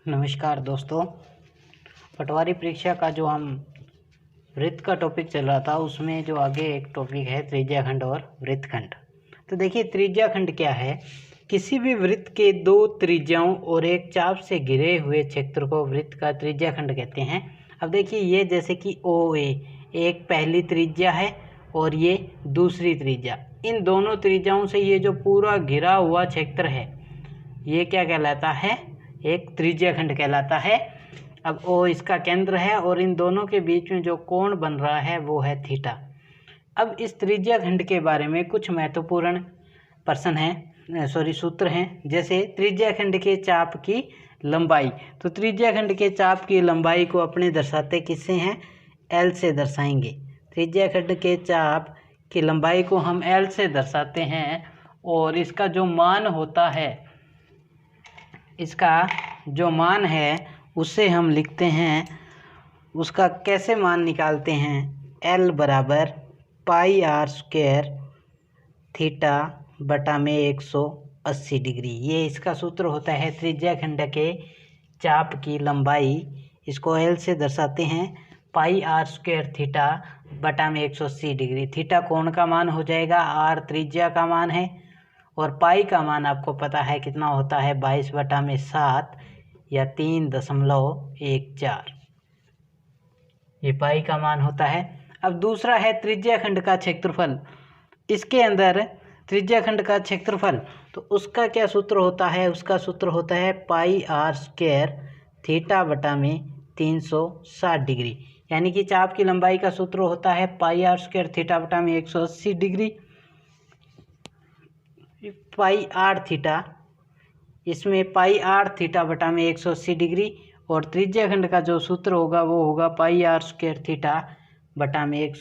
नमस्कार दोस्तों। पटवारी परीक्षा का जो हम वृत्त का टॉपिक चल रहा था उसमें जो आगे एक टॉपिक है त्रिज्याखंड और वृत्तखंड। तो देखिए त्रिज्याखंड क्या है। किसी भी वृत्त के दो त्रिज्याओं और एक चाप से घिरे हुए क्षेत्र को वृत्त का त्रिज्याखंड कहते हैं। अब देखिए ये जैसे कि ओ ए एक पहली त्रिज्या है और ये दूसरी त्रिज्या, इन दोनों त्रिज्याओं से ये जो पूरा घिरा हुआ क्षेत्र है ये क्या कहलाता है, एक त्रिज्याखंड कहलाता है। अब ओ इसका केंद्र है और इन दोनों के बीच में जो कोण बन रहा है वो है थीटा। अब इस त्रिज्याखंड के बारे में कुछ महत्वपूर्ण प्रश्न हैं, सूत्र हैं। जैसे त्रिज्याखंड के चाप की लंबाई, तो त्रिज्याखंड के चाप की लंबाई को अपने दर्शाते किससे हैं, एल से दर्शाएंगे। त्रिज्याखंड के चाप की लंबाई को हम एल से दर्शाते हैं और इसका जो मान होता है, इसका जो मान है उसे हम लिखते हैं, उसका कैसे मान निकालते हैं, L बराबर पाई आर स्क्वायर थीटा बटा में 180 डिग्री। ये इसका सूत्र होता है त्रिज्याखंड के चाप की लंबाई, इसको L से दर्शाते हैं पाई आर स्क्वायर थीटा बटा में 180 डिग्री। थीटा कोण का मान हो जाएगा, आर त्रिज्या का मान है और पाई का मान आपको पता है कितना होता है, 22 बटा में 7 या 3.14, ये पाई का मान होता है। अब दूसरा है त्रिज्याखंड का क्षेत्रफल। इसके अंदर त्रिज्याखंड का क्षेत्रफल, तो उसका क्या सूत्र होता है, उसका सूत्र होता है पाई आर स्क्वायर थीटा बटा में 360 डिग्री। यानी कि चाप की लंबाई का सूत्र होता है पाई आर स्क्वायर थीटा बटा में 180 डिग्री पाई आर थीटा, इसमें पाई आर थीटा बटा में 180 डिग्री और त्रिज्याखंड का जो सूत्र होगा वो होगा पाई आर स्क्वायर थीटा बटा में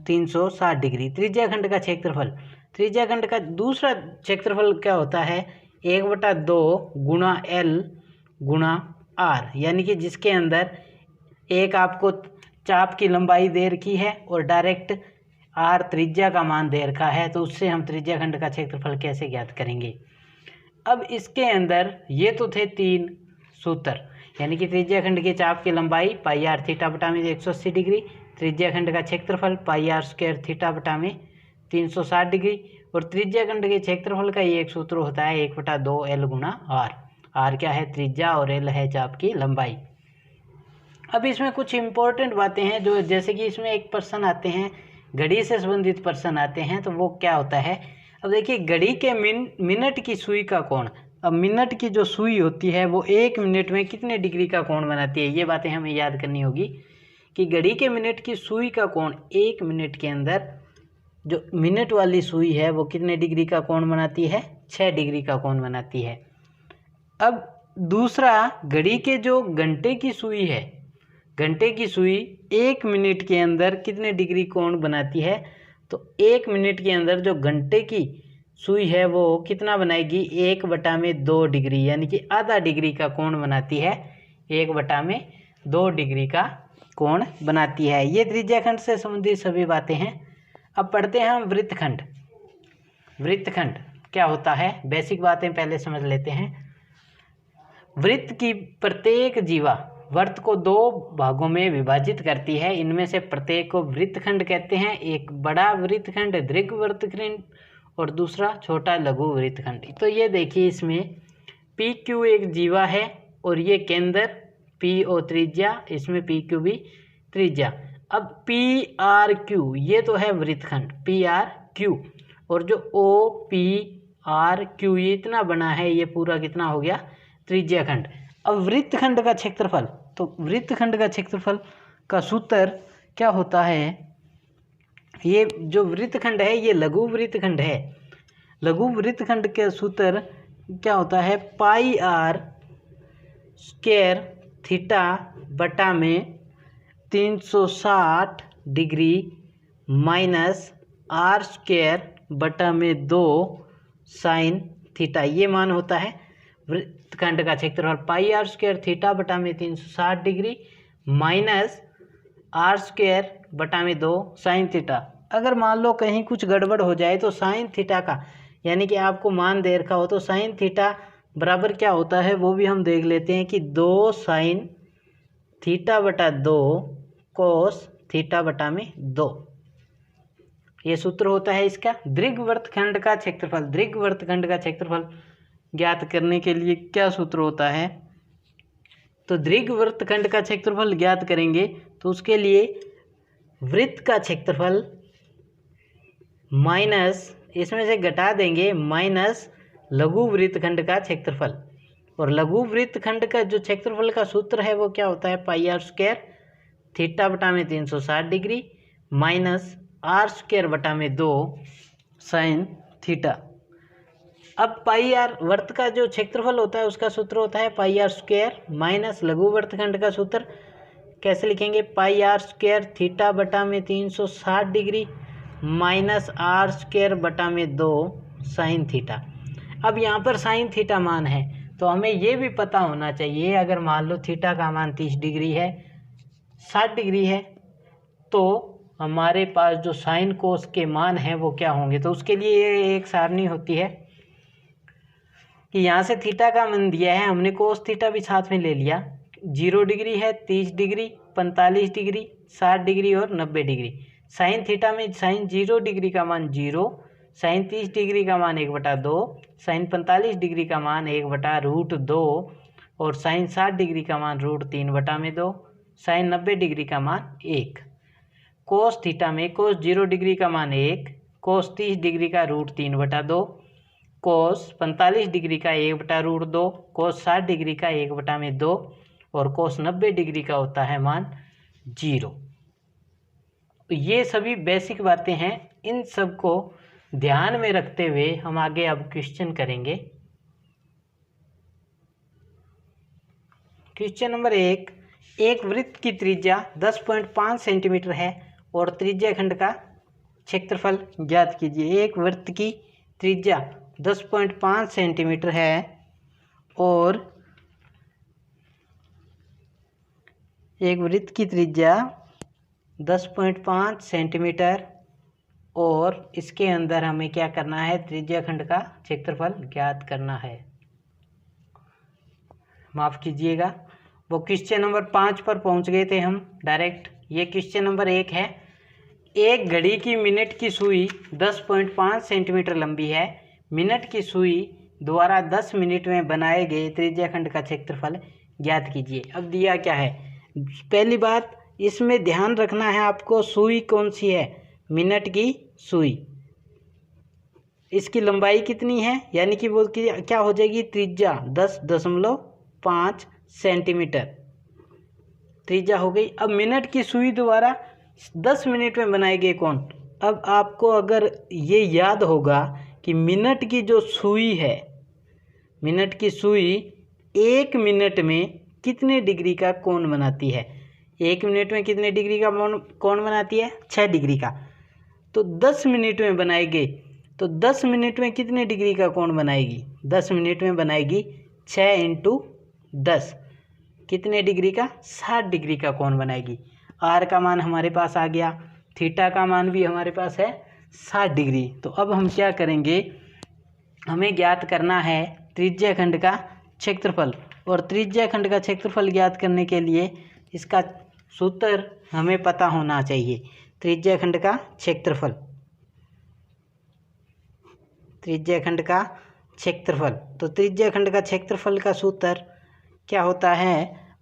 360 डिग्री। त्रिज्याखंड का क्षेत्रफल, त्रिज्याखंड का दूसरा क्षेत्रफल क्या होता है, 1/2 गुणा एल गुणा आर। यानी कि जिसके अंदर एक आपको चाप की लंबाई दे रखी है और डायरेक्ट आर त्रिज्या का मान दे रखा है, तो उससे हम त्रिज्याखंड का क्षेत्रफल कैसे ज्ञात करेंगे। अब इसके अंदर ये तो थे तीन सूत्र, यानी कि त्रिज्याखंड के चाप की लंबाई पाई आर थीटा बटा में 180 डिग्री, त्रिज्याखंड का क्षेत्रफल पाई आर स्क्वायर थीटा बटा में 360 डिग्री और त्रिज्याखंड के क्षेत्रफल का ये एक सूत्र होता है 1/2 एल गुणा आर। आर क्या है, त्रिज्या, और एल है चाप की लंबाई। अब इसमें कुछ इंपॉर्टेंट बातें हैं, जो जैसे कि इसमें एक प्रश्न आते हैं, घड़ी से संबंधित प्रश्न आते हैं, तो वो क्या होता है। अब देखिए घड़ी के मिनट की सुई का कोण, अब मिनट की जो सुई होती है वो 1 मिनट में कितने डिग्री का कोण बनाती है, ये बातें हमें याद करनी होगी कि घड़ी के मिनट की सुई का कोण 1 मिनट के अंदर जो मिनट वाली सुई है वो कितने डिग्री का कोण बनाती है, 6 डिग्री का कोण बनाती है। अब दूसरा, घड़ी के जो घंटे की सुई है, घंटे की सुई 1 मिनट के अंदर कितने डिग्री कोण बनाती है, तो 1 मिनट के अंदर जो घंटे की सुई है वो कितना बनाएगी, 1/2 डिग्री, यानी कि आधा डिग्री का कोण बनाती है, 1/2 डिग्री का कोण बनाती है। ये त्रिज्याखंड से संबंधित सभी बातें हैं। अब पढ़ते हैं हम वृत्तखंड। वृत्तखंड क्या होता है, बेसिक बातें पहले समझ लेते हैं। वृत्त की प्रत्येक जीवा वृत्त को 2 भागों में विभाजित करती है, इनमें से प्रत्येक को वृत्तखंड कहते हैं। एक बड़ा वृत्तखंड दीर्घ वृत्तखंड और दूसरा छोटा लघु वृत्तखंड। तो ये देखिए इसमें पी क्यू एक जीवा है और ये केंद्र पी ओ त्रिज्या, इसमें पी क्यू भी त्रिज्या। अब पी आर क्यू ये तो है वृत्तखंड पी आर क्यू, और जो ओ पी आर क्यू ये इतना बना है, ये पूरा कितना हो गया, त्रिज्याखंड। अब वृत्तखंड का क्षेत्रफल, तो वृत्तखंड का क्षेत्रफल का सूत्र क्या होता है, ये जो वृत्तखंड है ये लघु वृत्तखंड है। लघु वृत्तखंड का सूत्र क्या होता है, पाई आर स्क्वायर थीटा बटा में 360 डिग्री माइनस आर स्क्वायर बटा में 2 साइन थीटा, ये मान होता है वृत्तखंड का क्षेत्रफल। पाई आर स्क्वायर थीटा बटा में 360 डिग्री माइनस आर स्क्वायर बटा में 2 साइन थीटा। अगर मान लो कहीं कुछ गड़बड़ हो जाए तो साइन थीटा का, यानी कि आपको मान दे रखा हो तो साइन थीटा बराबर क्या होता है वो भी हम देख लेते हैं कि 2 साइन थीटा बटा 2 कोस थीटा बटा में 2, ये सूत्र होता है इसका। दीर्घवृत्तखंड का क्षेत्रफल, दीर्घवृत्तखंड का क्षेत्रफल ज्ञात करने के लिए क्या सूत्र होता है, तो दीर्घवृत्तखंड का क्षेत्रफल ज्ञात करेंगे तो उसके लिए वृत्त का क्षेत्रफल माइनस, इसमें से घटा देंगे माइनस लघु वृत्तखंड का क्षेत्रफल। और लघु वृत्तखंड का जो क्षेत्रफल का सूत्र है वो क्या होता है, पाई आर स्क्वायर थीटा बटा में 360 डिग्री माइनस आर स्क्वायर बटा में 2 साइन थीटा। अब पाई आर वर्त का जो क्षेत्रफल होता है उसका सूत्र होता है पाई आर स्क्वायर माइनस लघु वृत्तखंड का सूत्र कैसे लिखेंगे, पाई आर स्क्वायर थीटा बटा में 360 डिग्री माइनस आर स्क्वायर बटा में 2 साइन थीटा। अब यहाँ पर साइन थीटा मान है तो हमें ये भी पता होना चाहिए, अगर मान लो थीटा का मान 30 डिग्री है, 60 डिग्री है, तो हमारे पास जो साइन कोस के मान हैं वो क्या होंगे। तो उसके लिए ये एक सारणी होती है कि यहाँ से थीटा का मान दिया है, हमने कोस थीटा भी साथ में ले लिया। 0 डिग्री है, 30 डिग्री, 45 डिग्री, 60 डिग्री और 90 डिग्री। साइन थीटा में साइन 0 डिग्री का मान 0, साइन 30 डिग्री का मान 1/2, साइन 45 डिग्री का मान 1/√2 और साइन 60 डिग्री का मान √3/2, साइन 90 डिग्री का मान 1। कोस थीटा में कोस 0 डिग्री का मान 1, कोस 30 डिग्री का √3/2, कोस 45 डिग्री का 1/√2, कोस 60 डिग्री का 1/2 और कोस 90 डिग्री का होता है मान 0। तो ये सभी बेसिक बातें हैं, इन सब को ध्यान में रखते हुए हम आगे अब क्वेश्चन करेंगे। क्वेश्चन नंबर 1, एक वृत्त की त्रिज्या 10.5 सेंटीमीटर है और त्रिज्या खंड का क्षेत्रफल ज्ञात कीजिए। एक वृत्त की त्रिज्या 10.5 सेंटीमीटर है और एक वृत्त की त्रिज्या 10.5 सेंटीमीटर और इसके अंदर हमें क्या करना है, त्रिज्या खंड का क्षेत्रफल ज्ञात करना है। माफ़ कीजिएगा, वो क्वेश्चन नंबर 5 पर पहुंच गए थे हम डायरेक्ट। ये क्वेश्चन नंबर 1 है। एक घड़ी की मिनट की सुई 10.5 सेंटीमीटर लंबी है। मिनट की सुई द्वारा 10 मिनट में बनाए गए त्रिज्या खंड का क्षेत्रफल ज्ञात कीजिए। अब दिया क्या है, पहली बात इसमें ध्यान रखना है आपको, सुई कौन सी है, मिनट की सुई। इसकी लंबाई कितनी है, यानी कि वो क्या हो जाएगी, त्रिज्या 10.5 सेंटीमीटर त्रिज्या हो गई। अब मिनट की सुई द्वारा 10 मिनट में बनाए गए कौन। अब आपको अगर ये याद होगा कि मिनट की जो सुई है, मिनट की सुई 1 मिनट में कितने डिग्री का कोण बनाती है, 1 मिनट में कितने डिग्री का कोण बनाती है, 6 डिग्री का। तो 10 मिनट में बनाएगी तो 10 मिनट में कितने डिग्री का कोण बनाएगी, 10 मिनट में बनाएगी 6 × 10 कितने डिग्री का, 60 डिग्री का कोण बनाएगी। आर का मान हमारे पास आ गया, थीटा का मान भी हमारे पास है 60 डिग्री। तो अब हम क्या करेंगे, हमें ज्ञात करना है त्रिज्या खंड का क्षेत्रफल। और त्रिज्या खंड का क्षेत्रफल ज्ञात करने के लिए इसका सूत्र हमें पता होना चाहिए। त्रिज्या खंड का क्षेत्रफल, त्रिज्या खंड का क्षेत्रफल, तो त्रिज्या खंड का क्षेत्रफल का सूत्र क्या होता है,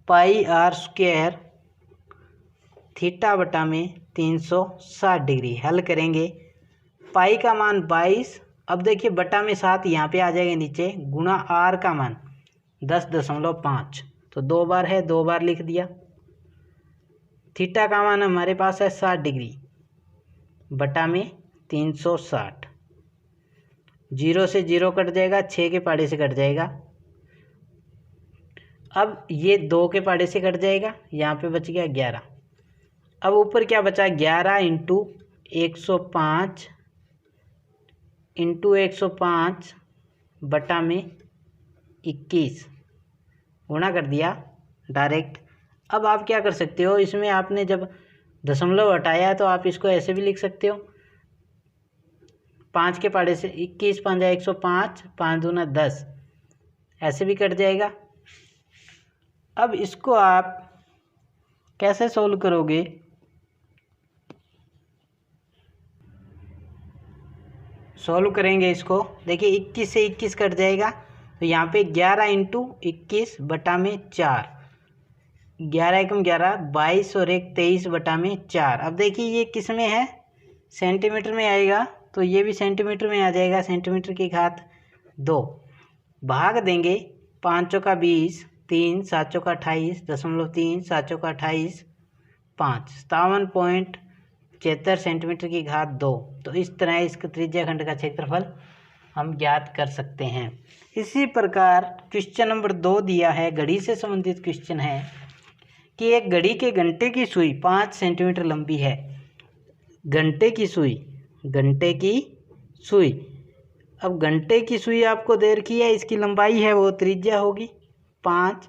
पाई आर स्क्वायर थीटा बटा में 360 डिग्री। हल करेंगे, पाई का मान 22, अब देखिए बटा में 7 यहाँ पे आ जाएगा नीचे, गुणा आर का मान 10.5, तो 2 बार है, 2 बार लिख दिया। थीटा का मान हमारे पास है 60 डिग्री बटा में 360, 0 से 0 कट जाएगा, 6 के पाड़े से कट जाएगा। अब ये 2 के पाड़े से कट जाएगा, यहाँ पे बच गया 11। अब ऊपर क्या बचा, 11 × 105 × 105 बटा में 21 गुणा कर दिया डायरेक्ट। अब आप क्या कर सकते हो, इसमें आपने जब दशमलव हटाया तो आप इसको ऐसे भी लिख सकते हो, 5 के पाड़े से 21 × 5 = 105, 5 दूना 10, ऐसे भी कट जाएगा। अब इसको आप कैसे सोल्व करोगे, सॉल्व करेंगे इसको, देखिए 21 से 21 कट जाएगा, तो यहाँ पे 11 इंटू 21 बटा में 4, 11 एकम 11, 22 और 1 23 बटा में 4। अब देखिए ये किस में है, सेंटीमीटर में आएगा, तो ये भी सेंटीमीटर में आ जाएगा, सेंटीमीटर की घात 2। भाग देंगे 5 चौका 20, 3 7 चौका 28, 0.3 7 चौका 28, 5 57.73 सेंटीमीटर की घात 2। तो इस तरह इसका त्रिज्या खंड का क्षेत्रफल हम ज्ञात कर सकते हैं। इसी प्रकार क्वेश्चन नंबर 2 दिया है, घड़ी से संबंधित क्वेश्चन है कि एक घड़ी के घंटे की सुई 5 सेंटीमीटर लंबी है। घंटे की सुई अब घंटे की सुई आपको दे रखी है, इसकी लंबाई है वो त्रिज्या होगी 5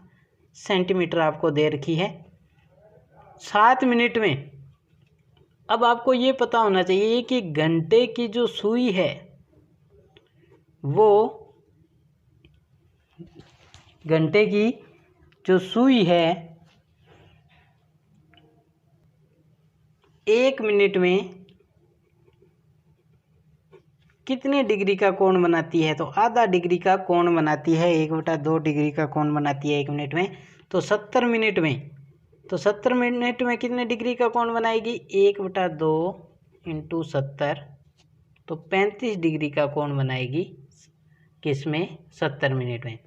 सेंटीमीटर आपको दे रखी है। 7 मिनट में, अब आपको ये पता होना चाहिए कि घंटे की जो सुई है वो, घंटे की जो सुई है 1 मिनट में कितने डिग्री का कोण बनाती है, तो आधा डिग्री का कोण बनाती है, 1/2 डिग्री का कोण बनाती है 1 मिनट में। तो 70 मिनट में, तो 70 मिनट में कितने डिग्री का कोण बनाएगी, 1/2 इंटू 70, तो 35 डिग्री का कोण बनाएगी किसमें, 70 मिनट में।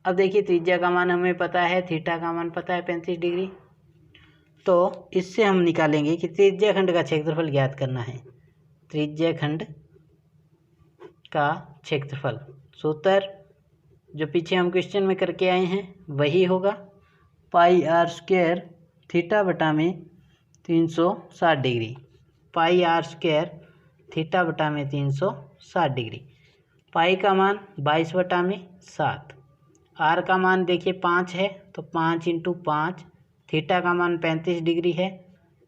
अब देखिए त्रिज्या का मान हमें पता है, थीटा का मान पता है 35 डिग्री, तो इससे हम निकालेंगे कि त्रिज्या खंड का क्षेत्रफल ज्ञात करना है। त्रिज्या खंड का क्षेत्रफल सूत्र जो पीछे हम क्वेश्चन में करके आए हैं वही होगा, πr² थीटा बटा में 360 डिग्री, πr² थीटा बटा में 360 डिग्री। पाई का मान 22 बटा में 7, आर का मान देखिए 5 है, तो 5 इंटू 5, थीटा का मान 35 डिग्री है,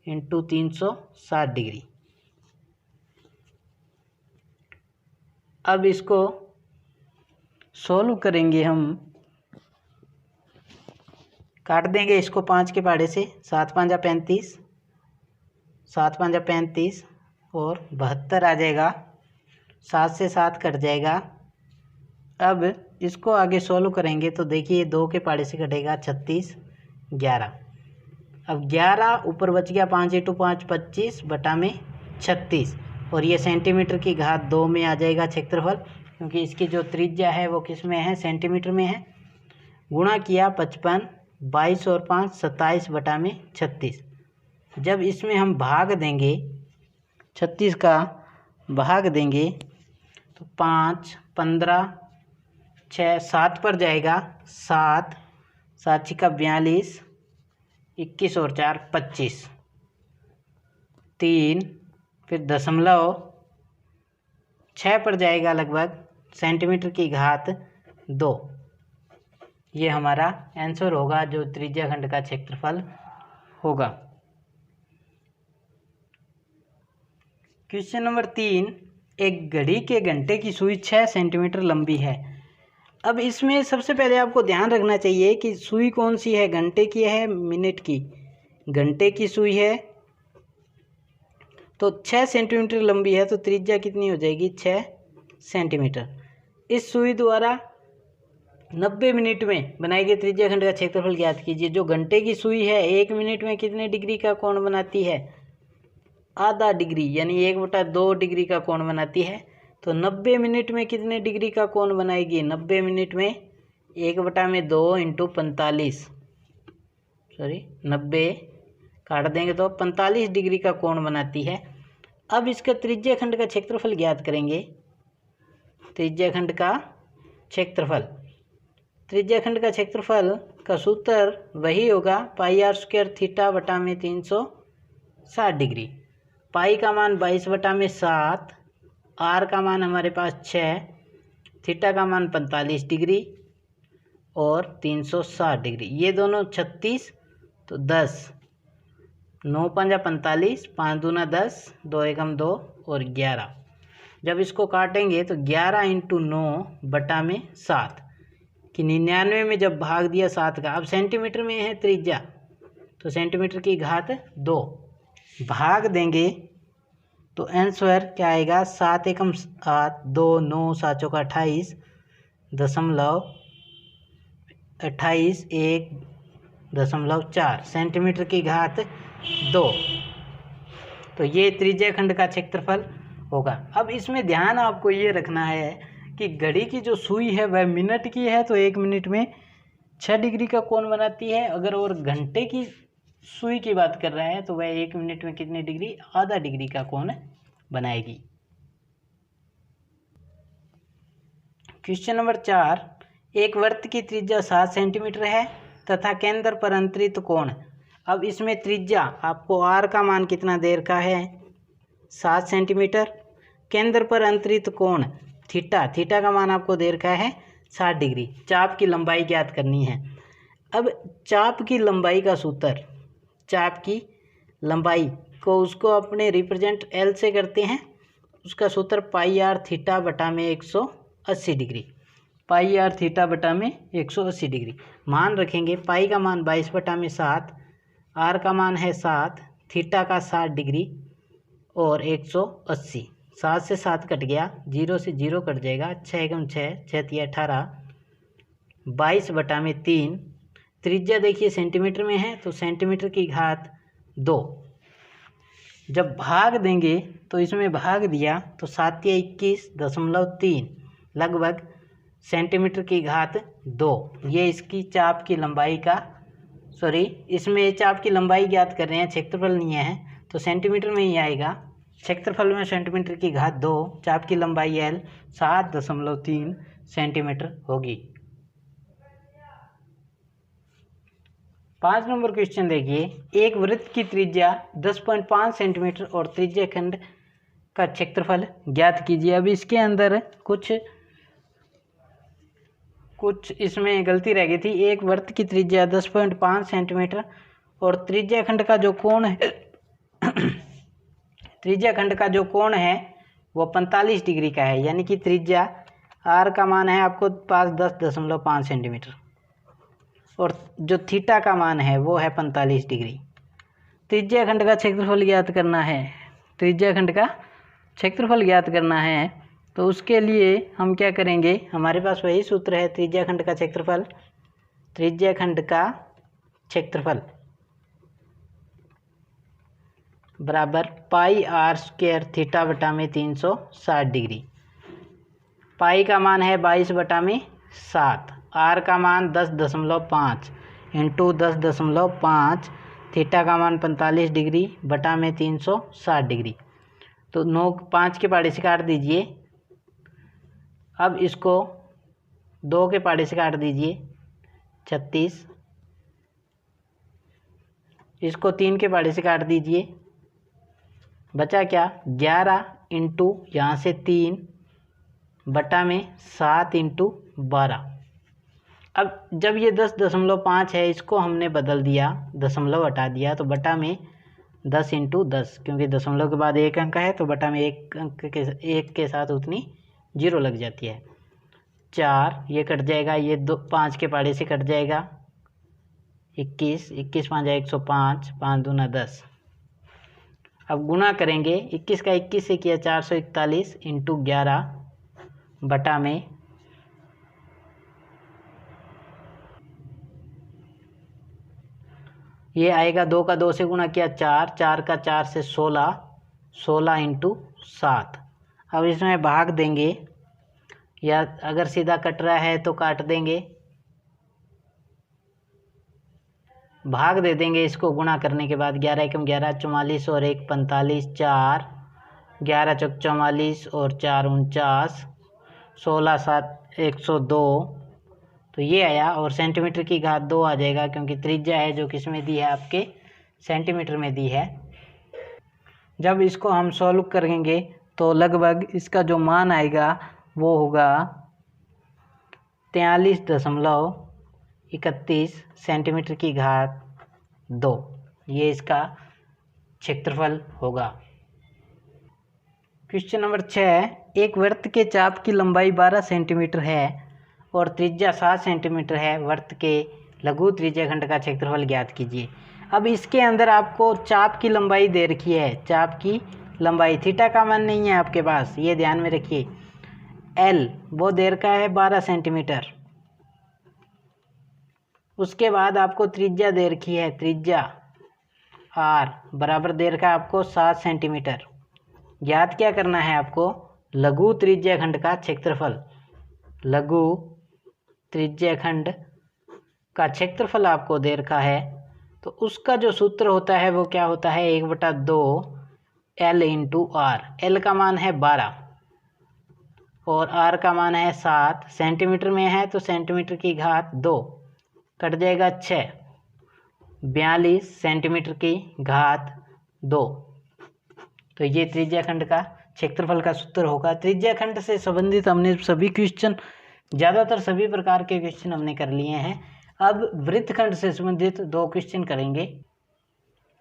इंटू 360 डिग्री। अब इसको सोल्व करेंगे हम, काट देंगे इसको 5 के पहाड़े से, 7 5 35, 7 5 35 और 72 आ जाएगा, 7 से 7 कट जाएगा। अब इसको आगे सोल्व करेंगे तो देखिए 2 के पहाड़े से कटेगा 36, 11। अब 11 ऊपर बच गया, 5 इंटू 5 25 बटा में 36, और ये सेंटीमीटर की घात 2 में आ जाएगा क्षेत्रफल, क्योंकि इसकी जो त्रिज्या है वो किस में है, सेंटीमीटर में है। गुणा किया 55, 22 और 5 27 बटा में 36। जब इसमें हम भाग देंगे, 36 का भाग देंगे तो 5 15 6 7 पर जाएगा, 7 7 छिका 42, 21 और 4 25, 3 फिर दशमलव 6 पर जाएगा लगभग, सेंटीमीटर की घात 2। ये हमारा आंसर होगा जो त्रिज्या खंड का क्षेत्रफल होगा। क्वेश्चन नंबर 3, एक घड़ी के घंटे की सुई 6 सेंटीमीटर लंबी है। अब इसमें सबसे पहले आपको ध्यान रखना चाहिए कि सुई कौन सी है, घंटे की है मिनट की, घंटे की सुई है तो 6 सेंटीमीटर लंबी है, तो त्रिज्या कितनी हो जाएगी, 6 सेंटीमीटर। इस सुई द्वारा 90 मिनट में बनाई गई त्रिज्या खंड का क्षेत्रफल ज्ञात कीजिए। जो घंटे की सुई है 1 मिनट में कितने डिग्री का कोण बनाती है, आधा डिग्री, यानी 1/2 डिग्री का कोण बनाती है। तो 90 मिनट में कितने डिग्री का कोण बनाएगी, 90 मिनट में 1/2 इंटू 45, 90 काट देंगे तो 45 डिग्री का कोण बनाती है। अब इसका त्रिज्या खंड का क्षेत्रफल ज्ञात करेंगे। त्रिज्या खंड का क्षेत्रफल, त्रिज्या खंड का क्षेत्रफल का सूत्र वही होगा, πr² थीटा बटा में 360 डिग्री। पाई का मान 22 बटा में 7, आर का मान हमारे पास 6, थीटा का मान 45 डिग्री और 360 डिग्री। ये दोनों 36, तो 10, 9 5 45, 5 दूना 10, 2 एकम 2 और 11। जब इसको काटेंगे तो 11 इंटू 9 बटा में 7, कि 99 में जब भाग दिया 7 का, अब सेंटीमीटर में है त्रिज्या तो सेंटीमीटर की घात 2 भाग देंगे तो आंसर क्या आएगा 7 एकम 8 2 9 7 चौका 28.1.4 सेंटीमीटर की घात 2। तो ये त्रिज्या खंड का क्षेत्रफल होगा। अब इसमें ध्यान आपको ये रखना है कि घड़ी की जो सुई है वह मिनट की है तो 1 मिनट में 6 डिग्री का कोण बनाती है। अगर और घंटे की सुई की बात कर रहा है तो वह 1 मिनट में कितने डिग्री, आधा डिग्री का कोण बनाएगी। क्वेश्चन नंबर 4, एक वृत्त की त्रिज्या 7 सेंटीमीटर है तथा केंद्र पर अंतरित कोण। अब इसमें त्रिज्या आपको आर का मान कितना दे रखा है 7 सेंटीमीटर, केंद्र पर अंतरित कोण थीटा का मान आपको दे रखा है 60 डिग्री। चाप की लंबाई ज्ञात करनी है। अब चाप की लंबाई का सूत्र, चाप की लंबाई को उसको अपने रिप्रेजेंट एल से करते हैं। उसका सूत्र पाई आर थीटा बटा में 180 डिग्री, पाई आर थीटा बटा में 180 डिग्री। मान रखेंगे पाई का मान 22 बटा में 7, आर का मान है 7, थीटा का 60 डिग्री और 180। 7 से 7 कट गया, 0 से 0 कट जाएगा, 6 एकम 6, 6 तिया 18, 22 बटा में 3। त्रिज्या देखिए सेंटीमीटर में है तो सेंटीमीटर की घात 2। जब भाग देंगे तो इसमें भाग दिया तो 7 तिया 21.3 लगभग सेंटीमीटर की घात 2। ये इसकी चाप की लंबाई का, इसमें चाप की लंबाई ज्ञात कर रहे हैं, क्षेत्रफल नहीं है तो सेंटीमीटर में ही आएगा। क्षेत्रफल में सेंटीमीटर की घात 2, चाप की लंबाई एल 7.3 सेंटीमीटर होगी। 5 नंबर क्वेश्चन देखिए, एक वृत्त की त्रिज्या 10.5 सेंटीमीटर और त्रिज्या खंड का क्षेत्रफल ज्ञात कीजिए। अब इसके अंदर कुछ इसमें गलती रह गई थी। एक वृत्त की त्रिज्या 10.5 सेंटीमीटर और त्रिज्या खंड का जो कोण है त्रिज्या खंड का जो कोण है वो 45 डिग्री का है, यानी कि त्रिज्या आर का मान है आपको 10.5 सेंटीमीटर और जो थीटा का मान है वो है 45 डिग्री। त्रिज्या खंड का क्षेत्रफल ज्ञात करना है, त्रिज्या खंड का क्षेत्रफल ज्ञात करना है तो उसके लिए हम क्या करेंगे, हमारे पास वही सूत्र है त्रिज्या खंड का क्षेत्रफल। त्रिज्या खंड का क्षेत्रफल बराबर पाई आर स्क्वायर थीटा बटा में 360 डिग्री। पाई का मान है 22 बटा में 7, आर का मान 10.5 इंटू 10.5, थीटा का मान 45 डिग्री बटा में 360 डिग्री। तो 9 5 के पहाड़े से काट दीजिए। अब इसको 2 के पहाड़े से काट दीजिए 36, इसको 3 के पहाड़े से काट दीजिए, बचा क्या 11 इंटू यहाँ से 3 बटा में 7 इंटू 12। अब जब ये 10.5 है इसको हमने बदल दिया, दशमलव हटा दिया तो बटा में 10 इंटू 10, क्योंकि दशमलव के बाद एक अंक है तो बटा में एक के साथ उतनी 0 लग जाती है। 4 ये कट जाएगा, ये 5 के पहाड़े से कट जाएगा 21, 21 5 105, 5 दूना 10। अब गुणा करेंगे, 21 का 21 से किया 441 इंटू 11 बटा में ये आएगा 2 का 2 से गुणा किया 4, 4 का 4 से 16, 16 इंटू 7। अब इसमें भाग देंगे या अगर सीधा कट रहा है तो काट देंगे, भाग दे देंगे इसको गुणा करने के बाद। 11 एकम 11 44 और 1 45, 4 11 चौक 44 और 4 49, 16 7 102। तो ये आया और सेंटीमीटर की घात 2 आ जाएगा, क्योंकि त्रिज्या है जो किस में दी है आपके सेंटीमीटर में दी है। जब इसको हम सॉल्व करेंगे तो लगभग इसका जो मान आएगा वो होगा 43.31 सेंटीमीटर की घात 2। ये इसका क्षेत्रफल होगा। क्वेश्चन नंबर 6, एक वृत्त के चाप की लंबाई 12 सेंटीमीटर है और त्रिज्या 7 सेंटीमीटर है वृत्त के लघु त्रिज्याखंड का क्षेत्रफल ज्ञात कीजिए। अब इसके अंदर आपको चाप की लंबाई दे रखी है, चाप की लंबाई, थीटा का मान नहीं है आपके पास, ये ध्यान में रखिए। एल वो दे रखा है 12 सेंटीमीटर। उसके बाद आपको त्रिज्या दे रखी है, त्रिज्या आर बराबर दे रखा है आपको 7 सेंटीमीटर। ज्ञात क्या करना है आपको, लघु त्रिज्याखंड का क्षेत्रफल, लघु त्रिज्याखंड का क्षेत्रफल आपको दे रखा है। तो उसका जो सूत्र होता है वो क्या होता है, 1/2 एल इंटू आर। एल का मान है 12 और आर का मान है 7, सेंटीमीटर में है तो सेंटीमीटर की घात 2 कट जाएगा 6, 42 सेंटीमीटर की घात 2। तो ये त्रिज्याखंड का क्षेत्रफल का सूत्र होगा। त्रिज्याखंड से संबंधित हमने सभी क्वेश्चन, ज़्यादातर सभी प्रकार के क्वेश्चन हमने कर लिए हैं। अब वृत्तखंड से संबंधित 2 क्वेश्चन करेंगे।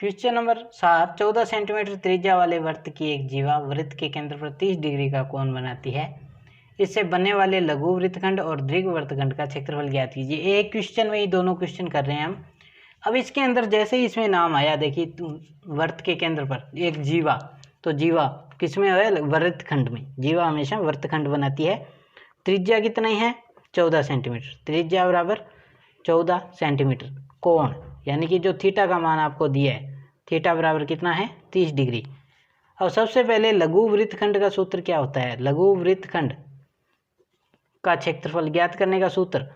क्वेश्चन नंबर 7, 14 सेंटीमीटर त्रिज्या वाले वृत्त की एक जीवा वृत्त के केंद्र पर 30 डिग्री का कोण बनाती है। इससे बनने वाले लघु वृत्तखंड और दीर्घ वृत्तखंड का क्षेत्रफल ज्ञात कीजिए। एक क्वेश्चन में ही दोनों क्वेश्चन कर रहे हैं हम। अब इसके अंदर जैसे ही इसमें नाम आया, देखिए वृत्त के केंद्र पर एक जीवा, तो जीवा किसमें है, वृत्तखंड में। जीवा हमेशा वृत्तखंड बनाती है। त्रिज्या कितनी है, 14 सेंटीमीटर। त्रिज्या बराबर 14 सेंटीमीटर। कोण यानी कि जो थीटा का मान आपको दिया है, थीटा बराबर कितना है, 30 डिग्री। अब सबसे पहले लघु वृत्तखंड का सूत्र क्या होता है, लघु वृत्तखंड का क्षेत्रफल ज्ञात करने का सूत्र,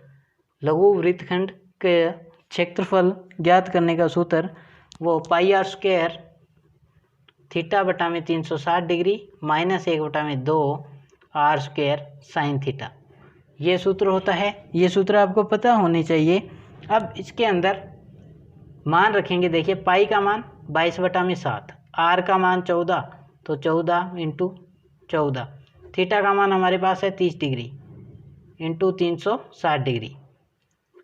लघु वृत्तखंड के क्षेत्रफल ज्ञात करने का सूत्र वो पाई आर स्क्वायर थीटा बटा में 360 degree minus 1/2 r square sine theta, ये सूत्र होता है। ये सूत्र आपको पता होनी चाहिए। अब इसके अंदर मान रखेंगे, देखिए पाई का मान 22/7, आर का मान 14, तो 14 इंटू 14, थीटा का मान हमारे पास है 30 डिग्री इंटू 360 डिग्री।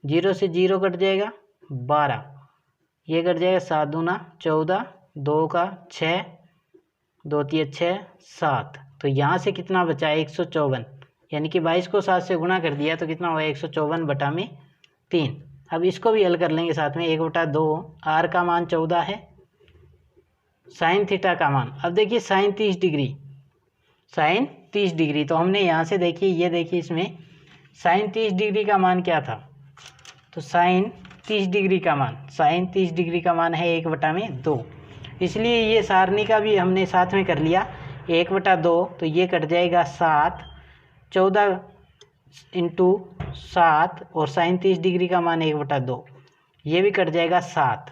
0 से 0 कट जाएगा 12, ये कट जाएगा 7 दूना 14, 2 का 6, 2 3 6 7। तो यहाँ से कितना बचा है, 154, यानी कि 22 को 7 से गुणा कर दिया तो कितना हुआ, 154/3। अब इसको भी हल कर लेंगे साथ में, 1/2, आर का मान 14 है, साइन थीटा का मान, अब देखिए साइन 30 डिग्री, साइन 30 डिग्री। तो हमने यहाँ से देखिए, ये देखिए इसमें साइन 30 डिग्री का मान क्या था, तो साइन 30 डिग्री का मान, साइन 30 डिग्री का मान है 1/2। इसलिए ये सारणी का भी हमने साथ में कर लिया, 1/2, तो ये कट जाएगा 7, 14 इंटू 7 और साइन 30 डिग्री का मान 1/2, ये भी कट जाएगा 7।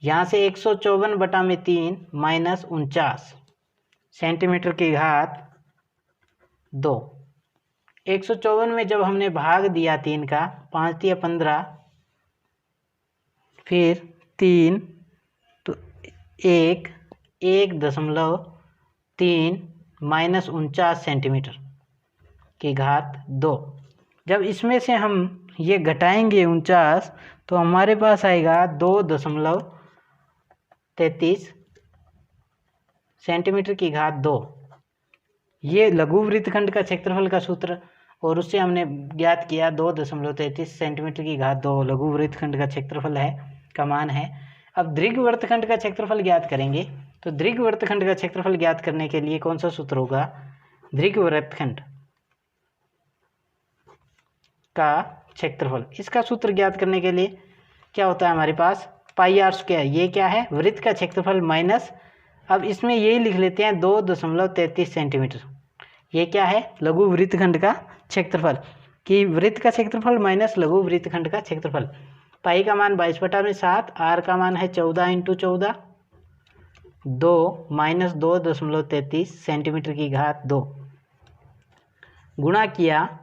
यहाँ से 154/3 माइनस 49 सेंटीमीटर की घात 2। 154 में जब हमने भाग दिया 3 का, 5 दिया 15, फिर 3 तो 1.3 माइनस 49 सेंटीमीटर की घात 2। जब इसमें से हम ये घटाएंगे 49 तो हमारे पास आएगा 2.33 सेंटीमीटर की घात 2। ये लघु वृत्तखंड का क्षेत्रफल का सूत्र, और उससे हमने ज्ञात किया 2.33 सेंटीमीटर की घात 2 लघु वृत्तखंड का क्षेत्रफल है, का मान है। अब दीर्घ वृत्तखंड का क्षेत्रफल ज्ञात करेंगे। तो दीर्घ वृत्तखंड का क्षेत्रफल ज्ञात करने के लिए कौन सा सूत्र होगा, दीर्घ वृत्तखंड का क्षेत्रफल, इसका सूत्र ज्ञात करने के लिए क्या होता है हमारे पास, पाई आर स्क्वायर, ये क्या है, वृत्त का क्षेत्रफल माइनस, अब इसमें यही लिख लेते हैं 2.33 सेंटीमीटर, ये क्या है, लघु वृत्तखंड का क्षेत्रफल, कि वृत्त का क्षेत्रफल माइनस लघु वृत्तखंड का क्षेत्रफल। पाई का मान 22/7, आर का मान है 14 इंटू 14, 2 माइनस 2.33 सेंटीमीटर की घात 2, गुणा किया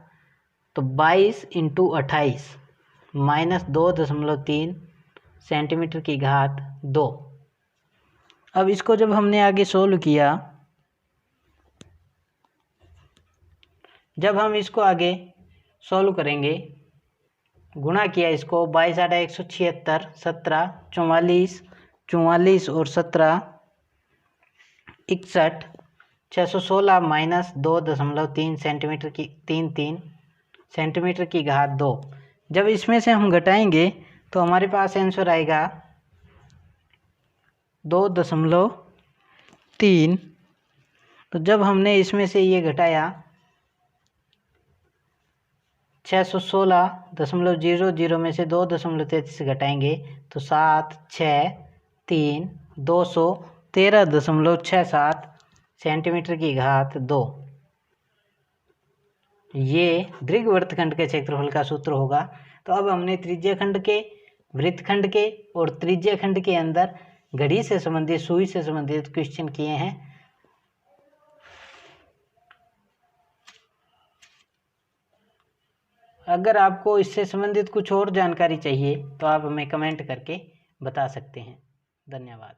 तो 22 इंटू 28 माइनस 2.3 सेंटीमीटर की घात 2। अब इसको जब हमने आगे सोल्व किया, जब हम इसको आगे सोल्व करेंगे, गुणा किया इसको 22 × 176, 17, 44 और 17 61, 616 माइनस 2.3 सेंटीमीटर की 3 सेंटीमीटर की घात 2। जब इसमें से हम घटाएंगे तो हमारे पास आंसर आएगा 2.3। तो जब हमने इसमें से ये घटाया 616.00 में से 2.33 घटाएंगे तो 7, 6, 3, 213.67 सेंटीमीटर की घात 2। ये दीर्घवृत्तखंड के क्षेत्रफल का सूत्र होगा। तो अब हमने त्रिज्याखंड के, वृत्तखंड के और त्रिज्याखंड के अंदर घड़ी से संबंधित, सुई से संबंधित क्वेश्चन किए हैं। अगर आपको इससे संबंधित कुछ और जानकारी चाहिए तो आप हमें कमेंट करके बता सकते हैं। धन्यवाद।